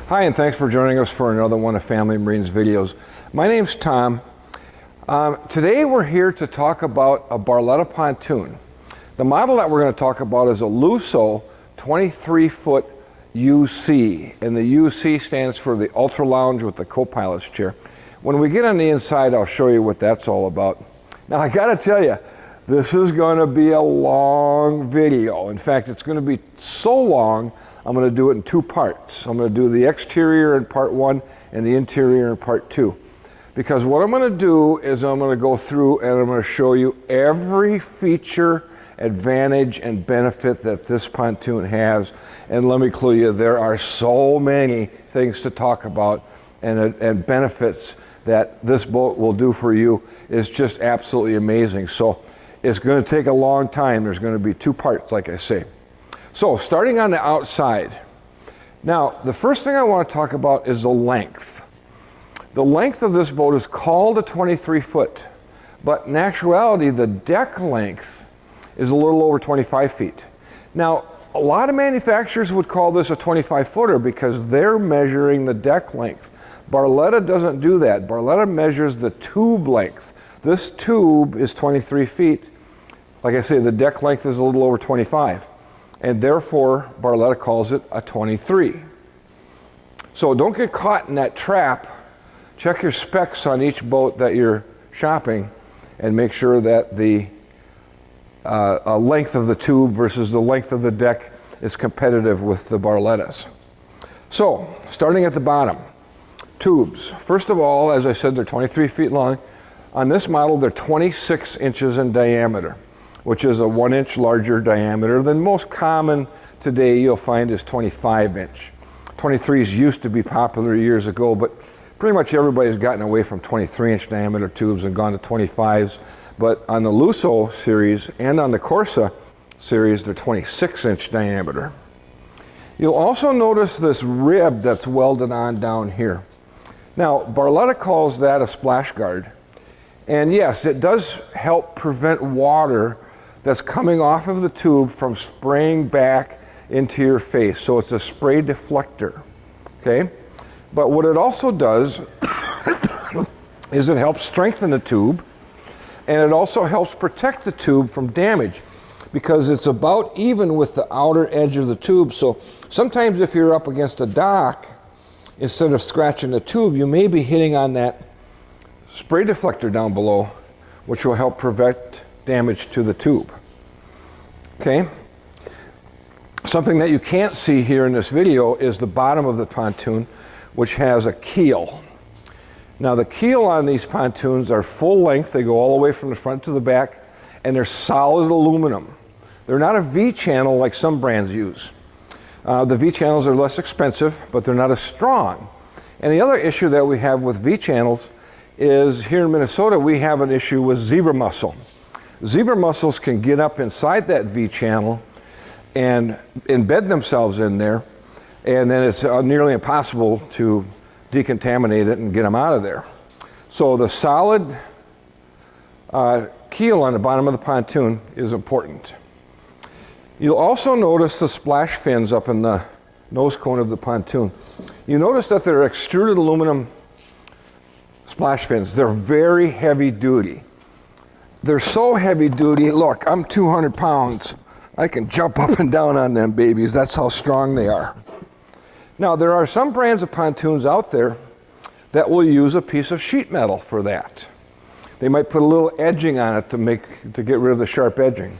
Hi, and thanks for joining us for another one of Family Marines videos. My name's Tom. Today we're here to talk about a Barletta pontoon. The model that we're going to talk about is a Lusso 23-foot UC, and the UC stands for the Ultra Lounge with the co-pilot's chair. When we get on the inside, I'll show you what that's all about. Now, I got to tell you, this is going to be a long video. In fact, it's going to be so long, I'm going to do it in two parts. I'm going to do the exterior in part one and the interior in part two. Because what I'm going to do is I'm going to go through and I'm going to show you every feature, advantage, and benefit that this pontoon has. And let me clue you, there are so many things to talk about and benefits that this boat will do for you. Is just absolutely amazing. So it's going to take a long time. There's going to be two parts, like I say. So starting on the outside. Now, the first thing I want to talk about is the length. The length of this boat is called a 23 foot, but in actuality, the deck length is a little over 25 feet. Now, a lot of manufacturers would call this a 25 footer because they're measuring the deck length. Barletta doesn't do that. Barletta measures the tube length. This tube is 23 feet. Like I say, the deck length is a little over 25. And therefore, Barletta calls it a 23. So don't get caught in that trap. Check your specs on each boat that you're shopping and make sure that the length of the tube versus the length of the deck is competitive with the Barlettas. So, starting at the bottom, tubes. First of all, as I said, they're 23 feet long. On this model, they're 26 inches in diameter, which is a 1 inch larger diameter than most common today you'll find is 25 inch. 23s used to be popular years ago, but pretty much everybody's gotten away from 23 inch diameter tubes and gone to 25s. But on the Lusso series and on the Corsa series, they're 26 inch diameter. You'll also notice this rib that's welded on down here. Now, Barletta calls that a splash guard. And yes, it does help prevent water that's coming off of the tube from spraying back into your face. So it's a spray deflector, okay? But what it also does is it helps strengthen the tube, and it also helps protect the tube from damage because it's about even with the outer edge of the tube. So sometimes if you're up against a dock, instead of scratching the tube, you may be hitting on that spray deflector down below, which will help prevent damage to the tube. Okay? Something that you can't see here in this video is the bottom of the pontoon, which has a keel. Now the keel on these pontoons are full length. They go all the way from the front to the back, and they're solid aluminum. They're not a V-channel like some brands use. The V-channels are less expensive, but they're not as strong. And the other issue that we have with V-channels is here in Minnesota, we have an issue with zebra mussel. Zebra mussels can get up inside that V-channel and embed themselves in there, and then it's nearly impossible to decontaminate it and get them out of there. So the solid keel on the bottom of the pontoon is important. You'll also notice the splash fins up in the nose cone of the pontoon. You notice that they're extruded aluminum splash fins. They're very heavy duty. They're so heavy duty, look, I'm 200 pounds. I can jump up and down on them babies. That's how strong they are. Now, there are some brands of pontoons out there that will use a piece of sheet metal for that. They might put a little edging on it to get rid of the sharp edging.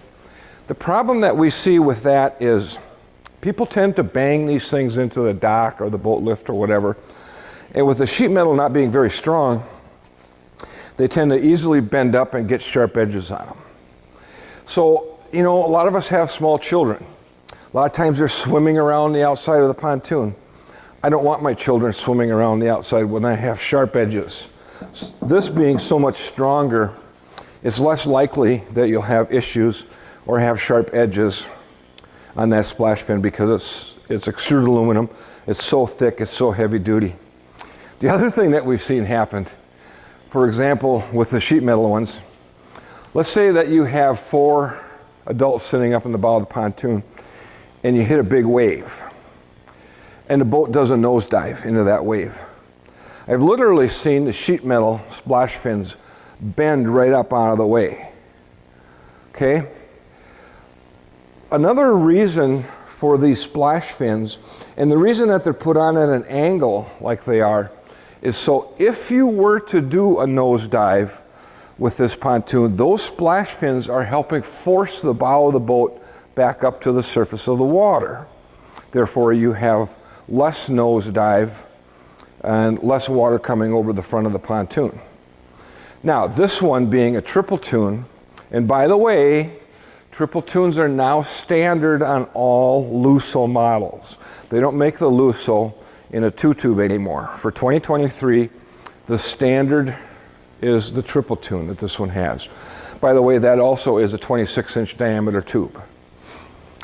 The problem that we see with that is people tend to bang these things into the dock or the boat lift or whatever. And with the sheet metal not being very strong, they tend to easily bend up and get sharp edges on them. So, you know, a lot of us have small children. A lot of times they're swimming around the outside of the pontoon. I don't want my children swimming around the outside when I have sharp edges. This being so much stronger, it's less likely that you'll have issues or have sharp edges on that splash fin because it's extruded aluminum. It's so thick, it's so heavy duty. The other thing that we've seen happen, for example, with the sheet metal ones, let's say that you have 4 adults sitting up in the bow of the pontoon and you hit a big wave. and the boat does a nosedive into that wave. I've literally seen the sheet metal splash fins bend right up out of the way. Okay? Another reason for these splash fins, and the reason that they're put on at an angle like they are, is so if you were to do a nosedive with this pontoon, those splash fins are helping force the bow of the boat back up to the surface of the water. Therefore, you have less nosedive and less water coming over the front of the pontoon. Now, this one being a triple toon, and by the way, triple toons are now standard on all Lusso models. They don't make the Lusso in a two-tube anymore. For 2023, the standard is the triple toon that this one has. By the way, that also is a 26-inch diameter tube.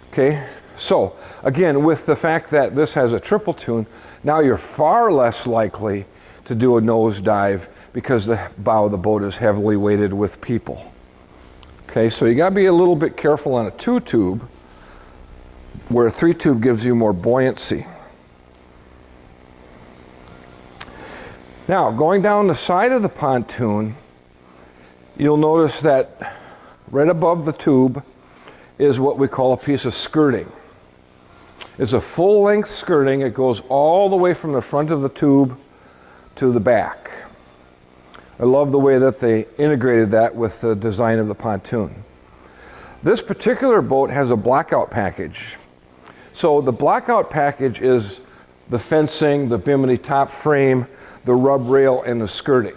Okay, so again, with the fact that this has a triple toon, now you're far less likely to do a nosedive because the bow of the boat is heavily weighted with people. Okay, so you gotta be a little bit careful on a two-tube, where a three-tube gives you more buoyancy. Now, going down the side of the pontoon, you'll notice that right above the tube is what we call a piece of skirting. It's a full-length skirting. It goes all the way from the front of the tube to the back. I love the way that they integrated that with the design of the pontoon. This particular boat has a blackout package. So the blackout package is the fencing, the bimini top frame, the rub rail, and the skirting.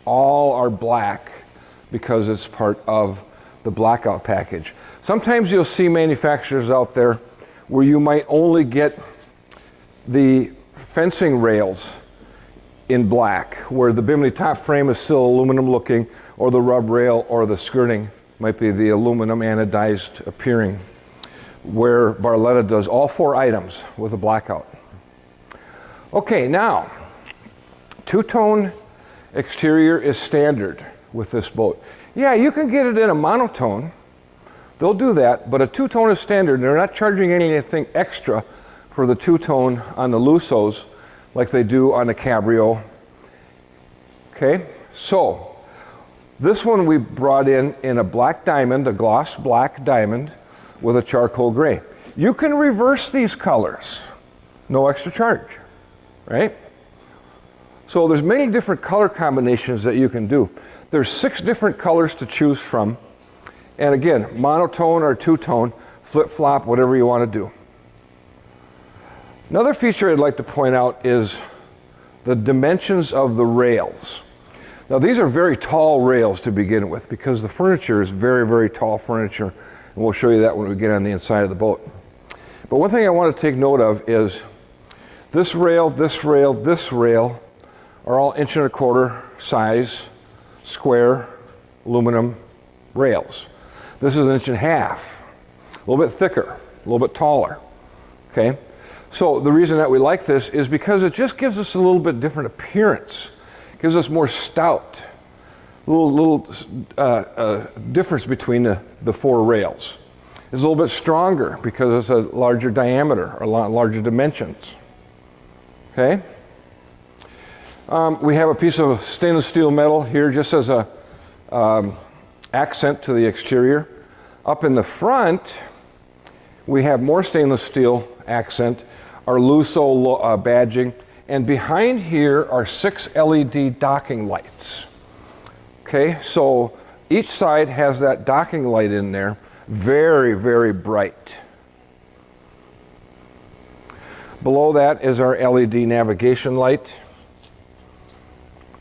All are black because it's part of the blackout package. Sometimes you'll see manufacturers out there where you might only get the fencing rails in black, where the bimini top frame is still aluminum looking, or the rub rail or the skirting might be the aluminum anodized appearing, where Barletta does all four items with a blackout. Okay, now, two-tone exterior is standard with this boat. Yeah, you can get it in a monotone. They'll do that, but a two-tone is standard. They're not charging anything extra for the two-tone on the Lussos like they do on the Cabrio. Okay, so this one we brought in a black diamond, a gloss black diamond with a charcoal gray. You can reverse these colors, no extra charge, right? So there's many different color combinations that you can do. There's 6 different colors to choose from. And again, monotone or two-tone, flip-flop, whatever you want to do. Another feature I'd like to point out is the dimensions of the rails. Now these are very tall rails to begin with because the furniture is very, very tall furniture. And we'll show you that when we get on the inside of the boat. But one thing I want to take note of is this rail, this rail, this rail are all 1.25 inch size, square, aluminum rails. This is 1.5 inches, a little bit thicker, a little bit taller, okay? So the reason that we like this is because it just gives us a little bit different appearance. It gives us more stout, little difference between the 4 rails. It's a little bit stronger because it's a larger diameter, or a lot larger dimensions, okay? We have a piece of stainless steel metal here just as a accent to the exterior. Up in the front, we have more stainless steel accent, our Lusso badging, and behind here are 6 LED docking lights. Okay, so each side has that docking light in there, very, very bright. Below that is our LED navigation light.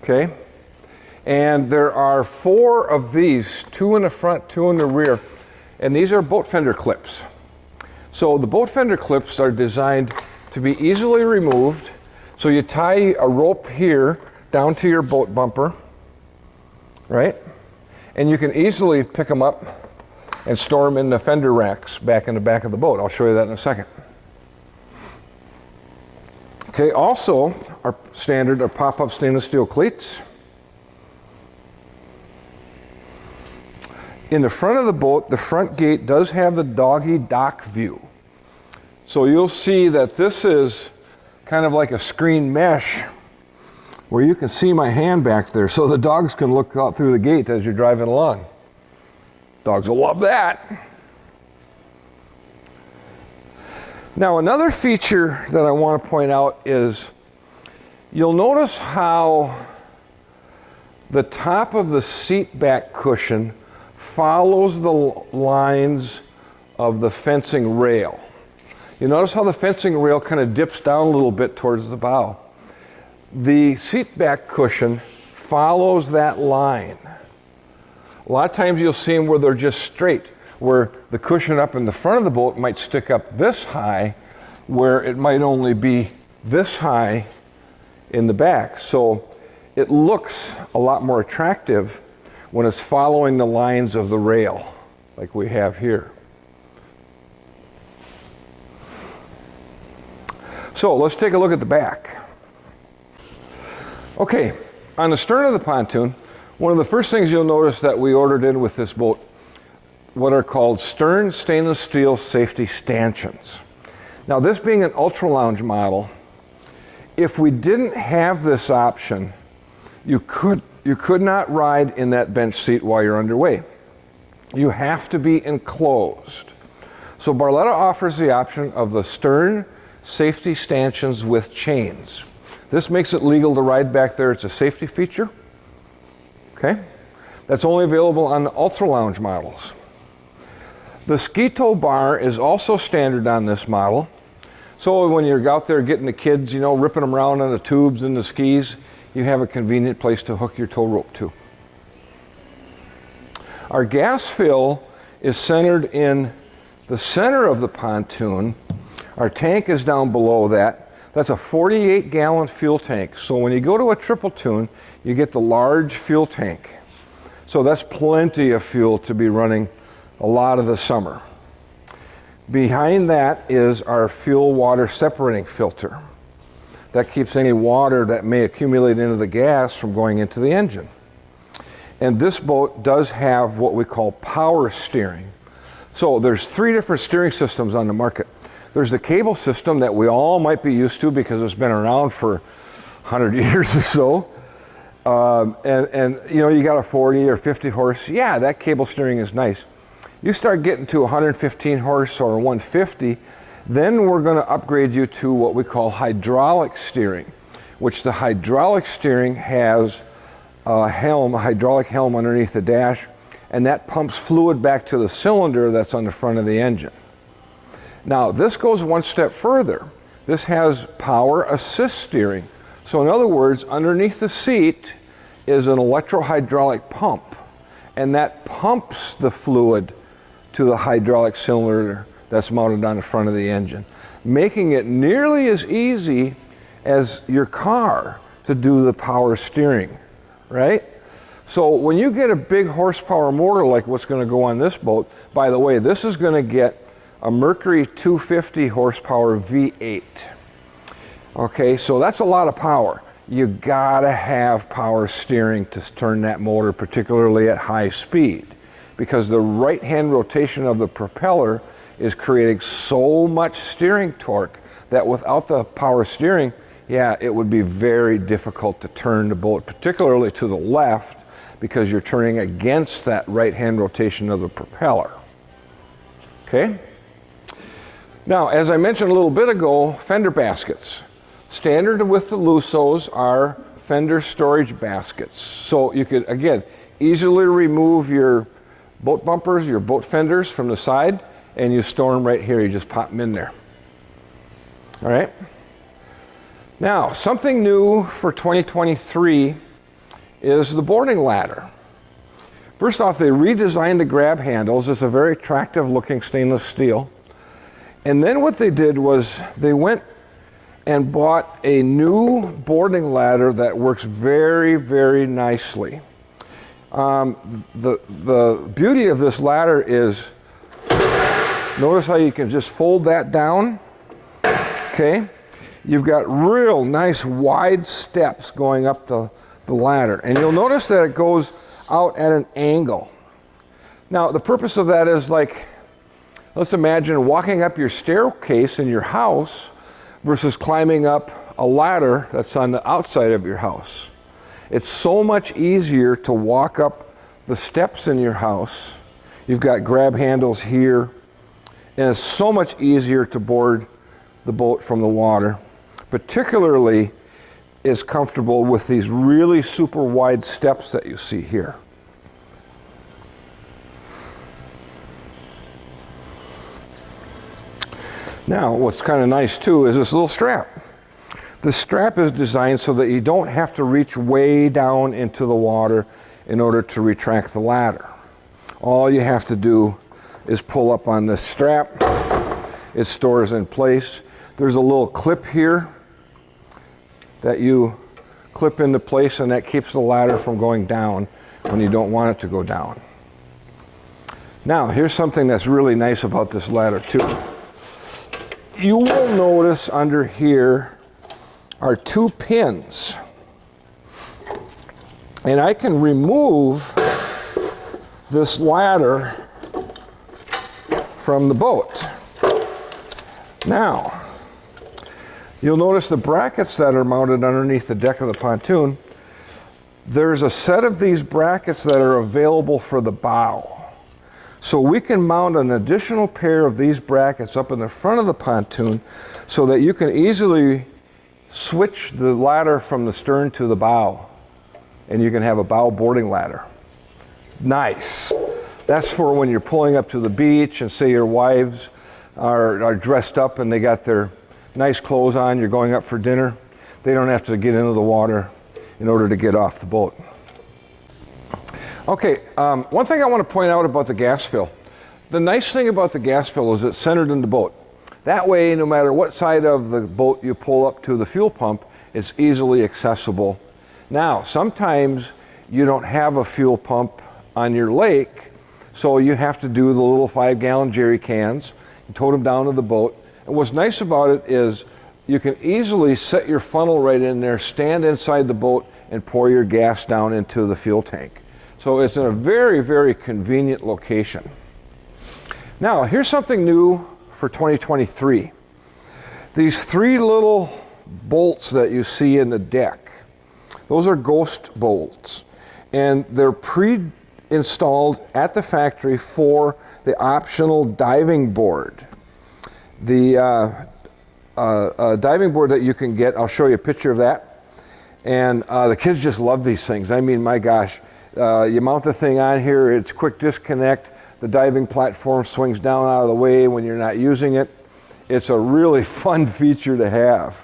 Okay, and there are 4 of these, 2 in the front, 2 in the rear, and these are boat fender clips. So the boat fender clips are designed to be easily removed. So you tie a rope here down to your boat bumper, right? And you can easily pick them up and store them in the fender racks back in the back of the boat. I'll show you that in a second. Okay, also our standard are pop-up stainless steel cleats. In the front of the boat, the front gate does have the doggy dock view. So you'll see that this is kind of like a screen mesh where you can see my hand back there, so the dogs can look out through the gate as you're driving along. Dogs will love that. Now, another feature that I want to point out is you'll notice how the top of the seat back cushion follows the lines of the fencing rail. You notice how the fencing rail kind of dips down a little bit towards the bow. The seat back cushion follows that line. A lot of times you'll see them where they're just straight, where the cushion up in the front of the boat might stick up this high, where it might only be this high in the back. So it looks a lot more attractive when it's following the lines of the rail, like we have here. So let's take a look at the back. Okay, on the stern of the pontoon, one of the first things you'll notice that we ordered in with this boat, what are called stern stainless steel safety stanchions. Now, this being an ultra lounge model, if we didn't have this option, you could not ride in that bench seat while you're underway. You have to be enclosed. So Barletta offers the option of the stern safety stanchions with chains. This makes it legal to ride back there. It's a safety feature. Okay? That's only available on the ultra lounge models. The ski tow bar is also standard on this model. So when you're out there getting the kids, you know, ripping them around on the tubes and the skis, you have a convenient place to hook your tow rope to. Our gas fill is centered in the center of the pontoon. Our tank is down below that. That's a 48-gallon fuel tank. So when you go to a triple tune, you get the large fuel tank. So that's plenty of fuel to be running a lot of the summer. Behind that is our fuel water separating filter. That keeps any water that may accumulate into the gas from going into the engine. And this boat does have what we call power steering. So there's 3 different steering systems on the market. There's the cable system that we all might be used to because it's been around for 100 years or so. And you know, you got a 40 or 50 horse. Yeah, that cable steering is nice. You start getting to 115 horse or 150, then we're going to upgrade you to what we call hydraulic steering, which the hydraulic steering has a hydraulic helm underneath the dash, and that pumps fluid back to the cylinder that's on the front of the engine. Now, this goes one step further. This has power assist steering. So in other words, underneath the seat is an electro-hydraulic pump, and that pumps the fluid to the hydraulic cylinder that's mounted on the front of the engine, making it nearly as easy as your car to do the power steering, right? So when you get a big horsepower motor like what's going to go on this boat, by the way, this is going to get a Mercury 250 horsepower V8. Okay, so that's a lot of power. You gotta have power steering to turn that motor, particularly at high speed, because the right-hand rotation of the propeller is creating so much steering torque that without the power steering, yeah, it would be very difficult to turn the boat, particularly to the left, because you're turning against that right-hand rotation of the propeller. Okay? Now, as I mentioned a little bit ago, fender baskets. Standard with the Lussos are fender storage baskets. So you could, again, easily remove your boat bumpers, your boat fenders from the side, and you store them right here. You just pop them in there. All right? Now, something new for 2023 is the boarding ladder. First off, they redesigned the grab handles. It's a very attractive looking stainless steel. And then what they did was they went and bought a new boarding ladder that works very, very nicely. The beauty of this ladder is, notice how you can just fold that down, okay? You've got real nice wide steps going up the ladder. And you'll notice that it goes out at an angle. Now, the purpose of that is like, let's imagine walking up your staircase in your house, versus climbing up a ladder that's on the outside of your house. It's so much easier to walk up the steps in your house. You've got grab handles here, and it's so much easier to board the boat from the water. Particularly is comfortable with these really super wide steps that you see here. Now, what's kind of nice too is this little strap. The strap is designed so that you don't have to reach way down into the water in order to retract the ladder. All you have to do is pull up on this strap. It stores in place. There's a little clip here that you clip into place, and that keeps the ladder from going down when you don't want it to go down. Now, here's something that's really nice about this ladder too. You will notice under here are 2 pins, and I can remove this ladder from the boat. Now, you'll notice the brackets that are mounted underneath the deck of the pontoon. There's a set of these brackets that are available for the bow. So we can mount an additional pair of these brackets up in the front of the pontoon so that you can easily switch the ladder from the stern to the bow, and you can have a bow boarding ladder. Nice. That's for when you're pulling up to the beach and say your wives are dressed up and they got their nice clothes on, you're going up for dinner. They don't have to get into the water in order to get off the boat. Okay, one thing I want to point out about the gas fill. The nice thing about the gas fill is it's centered in the boat. That way, no matter what side of the boat you pull up to the fuel pump, it's easily accessible. Now, sometimes you don't have a fuel pump on your lake, so you have to do the little 5-gallon jerry cans and tote them down to the boat. And what's nice about it is you can easily set your funnel right in there, stand inside the boat, and pour your gas down into the fuel tank. So it's in a very, very convenient location. Now, here's something new for 2023. These 3 little bolts that you see in the deck, those are ghost bolts. And they're pre-installed at the factory for the optional diving board. The diving board that you can get, I'll show you a picture of that. And the kids just love these things. I mean, my gosh. You mount the thing on here, it's quick disconnect. The diving platform swings down out of the way when you're not using it. It's a really fun feature to have.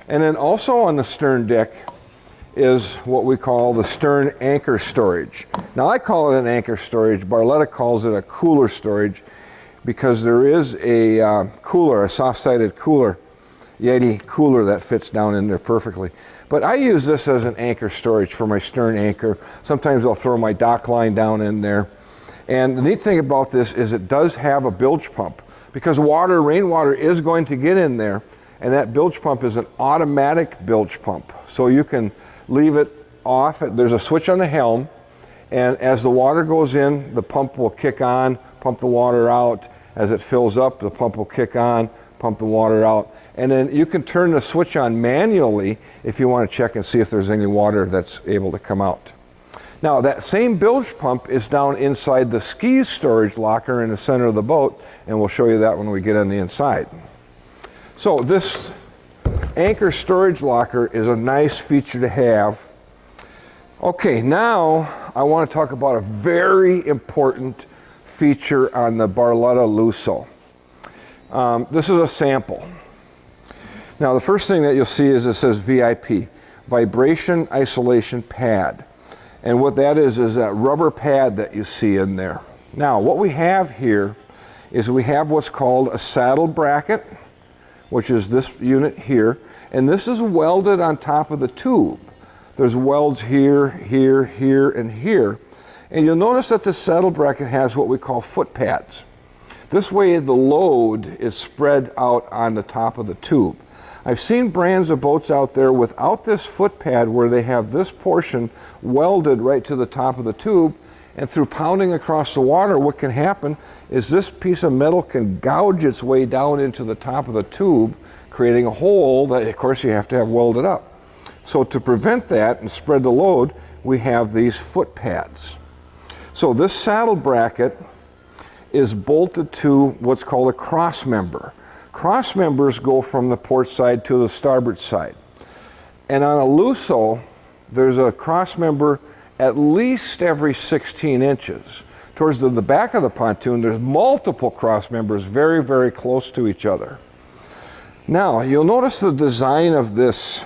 And then also on the stern deck is what we call the stern anchor storage. Now I call it an anchor storage. Barletta calls it a cooler storage because there is a cooler, a soft-sided cooler, Yeti cooler that fits down in there perfectly. But I use this as an anchor storage for my stern anchor. Sometimes I'll throw my dock line down in there. And the neat thing about this is it does have a bilge pump because rainwater is going to get in there, and that bilge pump is an automatic bilge pump. So you can leave it off. There's a switch on the helm, and as the water goes in, the pump will kick on, pump the water out. As it fills up, the pump will kick on, pump the water out. And then you can turn the switch on manually if you want to check and see if there's any water that's able to come out. Now, that same bilge pump is down inside the skis storage locker in the center of the boat, and we'll show you that when we get on the inside. So this anchor storage locker is a nice feature to have. Okay, now I want to talk about a very important feature on the Barletta Lusso. This is a sample. Now, the first thing that you'll see is it says VIP, Vibration Isolation Pad. And what that is that rubber pad that you see in there. Now, what we have here is we have what's called a saddle bracket, which is this unit here, and this is welded on top of the tube. There's welds here, here, here, and here. And you'll notice that the saddle bracket has what we call foot pads. This way the load is spread out on the top of the tube. I've seen brands of boats out there without this foot pad where they have this portion welded right to the top of the tube, and through pounding across the water, what can happen is this piece of metal can gouge its way down into the top of the tube, creating a hole that, of course, you have to have welded up. So to prevent that and spread the load, we have these foot pads. So this saddle bracket is bolted to what's called a cross member. Cross members go from the port side to the starboard side. And on a Lusso, there's a cross member at least every 16 inches. Towards the back of the pontoon, there's multiple cross members very, very close to each other. Now, you'll notice the design of this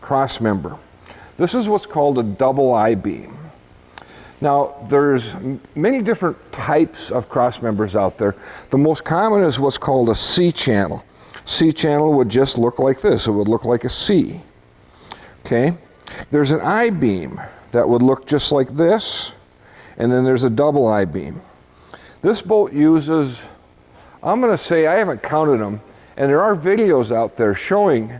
cross member. This is what's called a double I-beam. Now, there's many different types of cross members out there. The most common is what's called a C-channel. C-channel would just look like this. It would look like a C. Okay? There's an I-beam that would look just like this, and then there's a double I-beam. This boat uses, I'm going to say, I haven't counted them, and there are videos out there showing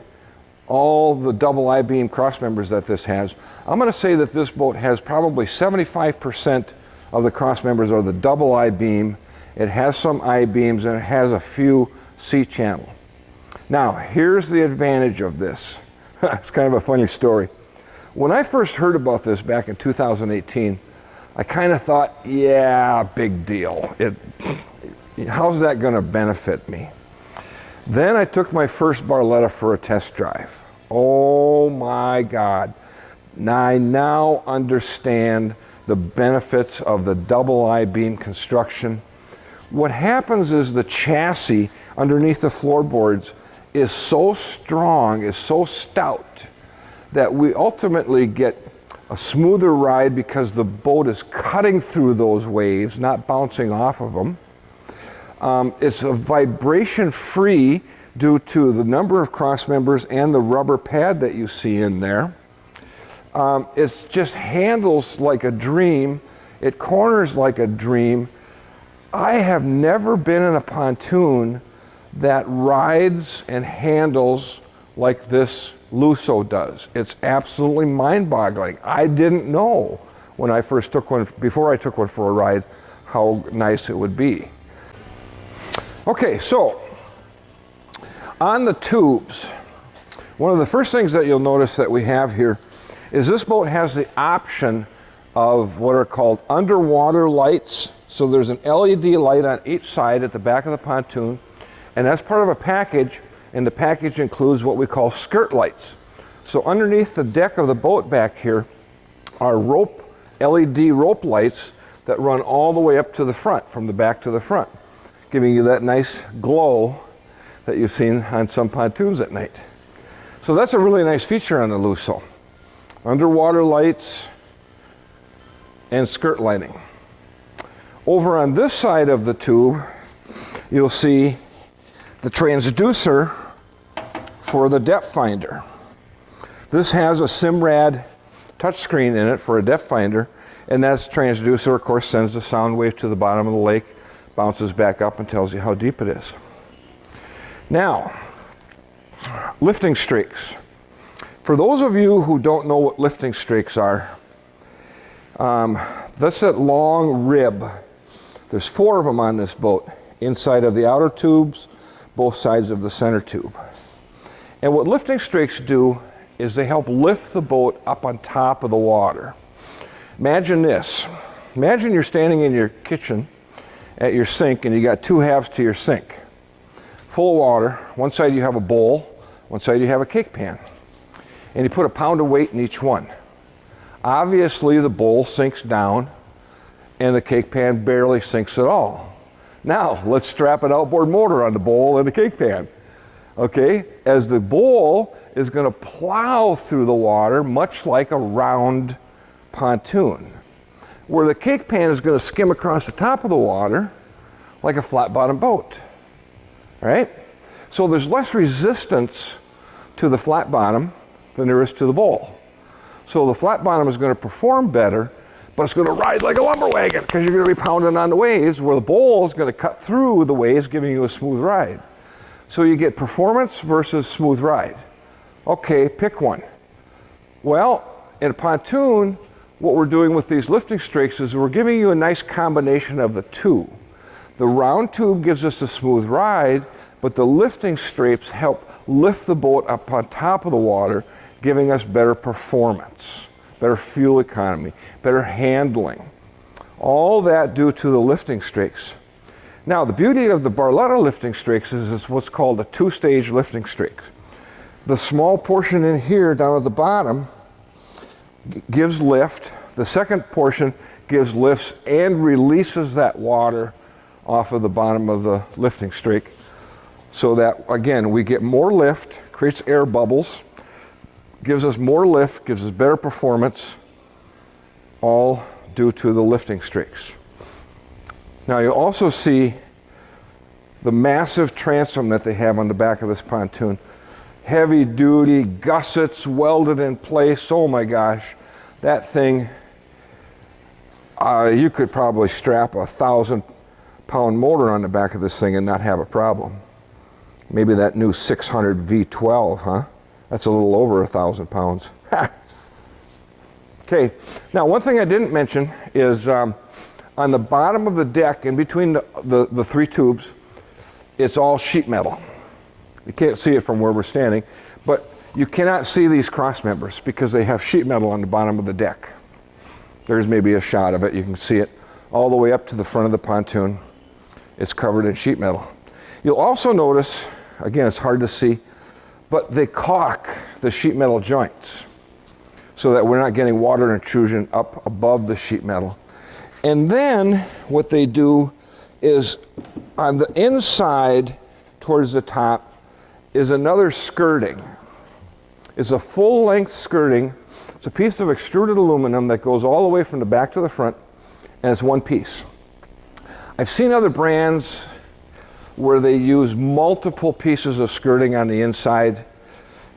all the double I-beam cross members that this has. I'm going to say that this boat has probably 75% of the cross members are the double I-beam. It has some I-beams and it has a few C-channel. Now, here's the advantage of this. It's kind of a funny story. When I first heard about this back in 2018, I kind of thought, yeah, big deal. How's that going to benefit me? Then I took my first Barletta for a test drive. Oh my God. I now understand the benefits of the double I-beam construction. What happens is the chassis underneath the floorboards is so strong, is so stout, that we ultimately get a smoother ride because the boat is cutting through those waves, not bouncing off of them. It's a vibration-free due to the number of cross members and the rubber pad that you see in there. It just handles like a dream. It corners like a dream. I have never been in a pontoon that rides and handles like this Lusso does. It's absolutely mind-boggling. I didn't know when I first took one, before I took one for a ride, how nice it would be. Okay, so on the tubes, one of the first things that you'll notice that we have here is this boat has the option of what are called underwater lights. So there's an LED light on each side at the back of the pontoon, and that's part of a package, and the package includes what we call skirt lights. So underneath the deck of the boat back here are LED rope lights that run all the way up to the front, from the back to the front, giving you that nice glow that you've seen on some pontoons at night. So that's a really nice feature on the Lusso. Underwater lights and skirt lighting. Over on this side of the tube, you'll see the transducer for the depth finder. This has a Simrad touchscreen in it for a depth finder, and that transducer, of course, sends the sound wave to the bottom of the lake, bounces back up and tells you how deep it is. Now, lifting strakes. For those of you who don't know what lifting strakes are, that's that long rib. There's 4 of them on this boat, inside of the outer tubes, both sides of the center tube. And what lifting strakes do is they help lift the boat up on top of the water. Imagine this. Imagine you're standing in your kitchen at your sink and you got 2 halves to your sink. Full of water. One side you have a bowl, one side you have a cake pan. And you put a pound of weight in each one. Obviously the bowl sinks down and the cake pan barely sinks at all. Now let's strap an outboard motor on the bowl and the cake pan. Okay, as the bowl is going to plow through the water much like a round pontoon, where the cake pan is going to skim across the top of the water like a flat bottom boat. Right? So there's less resistance to the flat bottom than there is to the bowl. So the flat bottom is going to perform better, but it's going to ride like a lumber wagon because you're going to be pounding on the waves, where the bowl is going to cut through the waves, giving you a smooth ride. So you get performance versus smooth ride. Okay, pick one. Well, in a pontoon, what we're doing with these lifting strakes is we're giving you a nice combination of the two. The round tube gives us a smooth ride, but the lifting strakes help lift the boat up on top of the water, giving us better performance, better fuel economy, better handling. All that due to the lifting strakes. Now, the beauty of the Barletta lifting strakes is what's called a two-stage lifting strake. The small portion in here down at the bottom gives lift. The second portion gives lifts and releases that water off of the bottom of the lifting strake, so that, again, we get more lift, creates air bubbles, gives us more lift, gives us better performance, all due to the lifting strakes. Now, you also see the massive transom that they have on the back of this pontoon. Heavy duty gussets welded in place. Oh my gosh, that thing, you could probably strap a 1,000-pound motor on the back of this thing and not have a problem. Maybe that new 600 V12, huh? That's a little over 1,000 pounds. Okay, now one thing I didn't mention is on the bottom of the deck, in between the three tubes, it's all sheet metal. You can't see it from where we're standing, but you cannot see these cross members because they have sheet metal on the bottom of the deck. There's maybe a shot of it. You can see it all the way up to the front of the pontoon. It's covered in sheet metal. You'll also notice, again, it's hard to see, but they caulk the sheet metal joints so that we're not getting water intrusion up above the sheet metal. And then what they do is on the inside towards the top is another skirting. It's a full-length skirting. It's a piece of extruded aluminum that goes all the way from the back to the front, and it's one piece. I've seen other brands where they use multiple pieces of skirting on the inside,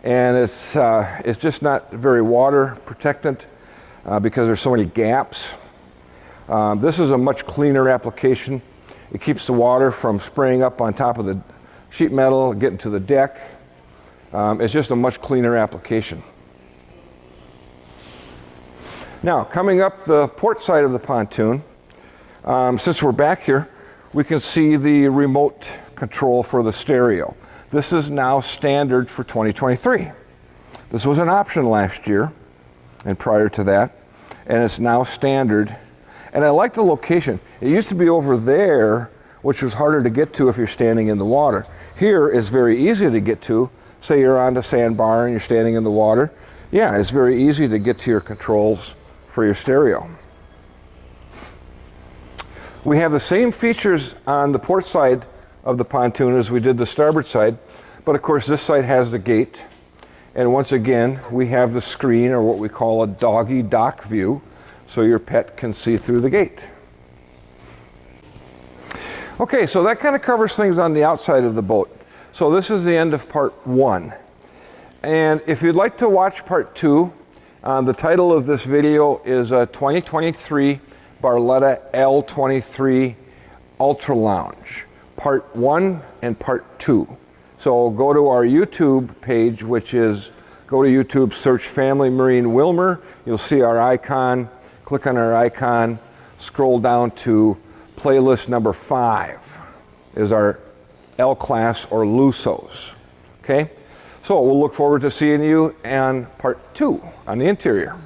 and it's just not very water protectant because there's so many gaps. This is a much cleaner application. It keeps the water from spraying up on top of the sheet metal, getting to the deck. It's just a much cleaner application. Now, coming up the port side of the pontoon, since we're back here, we can see the remote control for the stereo. This is now standard for 2023. This was an option last year and prior to that, and it's now standard. And I like the location. It used to be over there, which was harder to get to if you're standing in the water. Here it's very easy to get to. Say you're on the sandbar and you're standing in the water. Yeah, it's very easy to get to your controls for your stereo. We have the same features on the port side of the pontoon as we did the starboard side, but of course this side has the gate, and once again we have the screen, or what we call a doggy dock view, so your pet can see through the gate. Okay, so that kind of covers things on the outside of the boat. So this is the end of part 1, and if you'd like to watch part 2, the title of this video is a 2023 Barletta L23 Ultra Lounge, part 1 and part 2. So go to our YouTube page, which is, go to YouTube, search Family Marine Willmar. You'll see our icon. Click on our icon, scroll down to playlist number 5 is our L-Class or Lussos. Okay? So we'll look forward to seeing you on part 2 on the interior.